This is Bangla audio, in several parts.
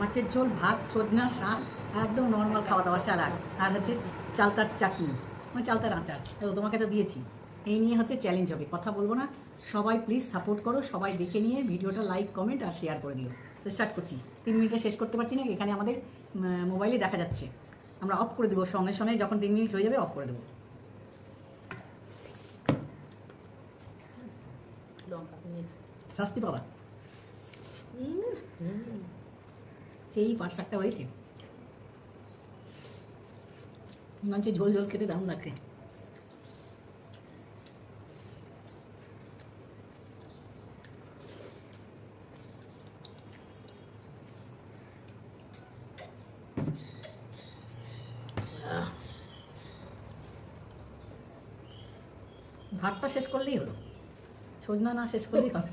মাছের ঝোল, ভাত, সজনা শাক, একদম নর্মাল খাওয়া দাওয়া, স্যালাড, আর হচ্ছে চালতার চাটনি, মানে চালতার আচার। তো তোমাকে তো দিয়েছি। এই নিয়ে হচ্ছে চ্যালেঞ্জ হবে, কথা বলবো না। সবাই প্লিজ সাপোর্ট করো, সবাই দেখে নিয়ে ভিডিওটা লাইক, কমেন্ট আর শেয়ার করে দিও। তো স্টার্ট করছি। 3 মিনিটে শেষ করতে পারছি না, এখানে আমাদের মোবাইলে দেখা যাচ্ছে। আমরা অফ করে দেবো সঙ্গে সঙ্গে, যখন 3 মিনিট হয়ে যাবে অফ করে দেবো। শাস্তি পাবা, সেই পাট শাকটা হয়েছে, মাংসে ঝোল ঝোল খেতে দারুণ লাগছে। ভাতটা শেষ করলেই হলো, সজনা না শেষ করলেই হবে।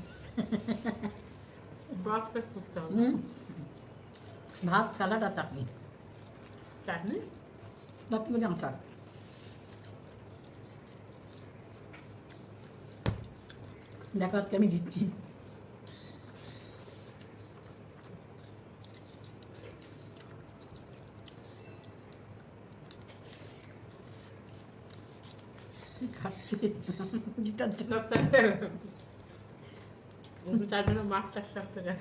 ভাত, স্যালাড আর চাটনি। চাটনি চাটনি বলে আচার। দেখো আজকে আমি দিচ্ছি। খাচ্ছি তার জন্য মাছ চাষ করতে যায়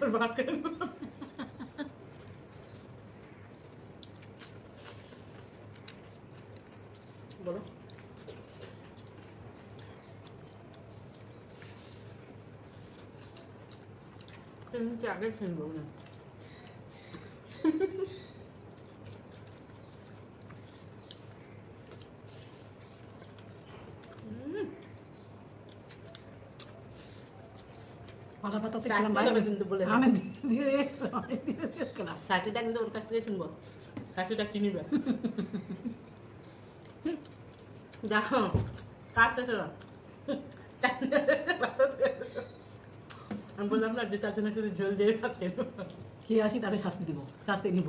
বলো। আগে শুনবো না, পাতা পাতাতে কিন্তু বলে চাকরিটা কিন্তু ওর কাছ থেকে শুনবো, চাকরিটা কি নিবে দেখো কাজ শেষ হলো। আমি বললাম না যে তার জন্য শুধু ঝোল দিয়ে খাচ্ছেন, খেয়ে আসি তারপরে শাস্তি দিব, শাস্তি নিব।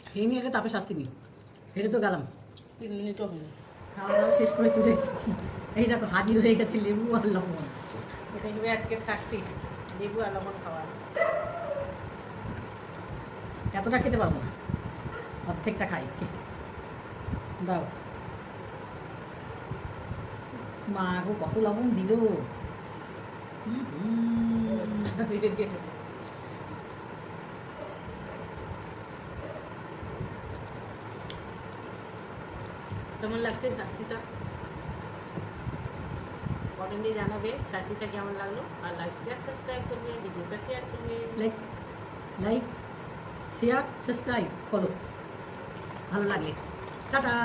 খেয়ে নিয়ে তারপরে শাস্তি নিই, ফেরে তো গেলাম। 3 মিনিটও হলো, খাওয়া দাওয়া শেষ করে চলে এসেছি। এই দেখো হাজির হয়ে গেছে লেবু আর লবণ। এটা হবে আজকের শাস্তি, লেবু আর লবণ খাওয়া। এতটা খেতে পারবো না, অর্ধেকটা খাই। দাও মা গো, কত লবণ দিল। কেমন লাগছে শাস্তিটা কমেন্টে জানাবে, শাস্তিটা কেমন লাগলো। আর লাইক শেয়ার সাবস্ক্রাইব করবে, ভিডিওটা শেয়ার করবে। লাইক শেয়ার সাবস্ক্রাইব ফলো, ভালো লাগলে টাটা।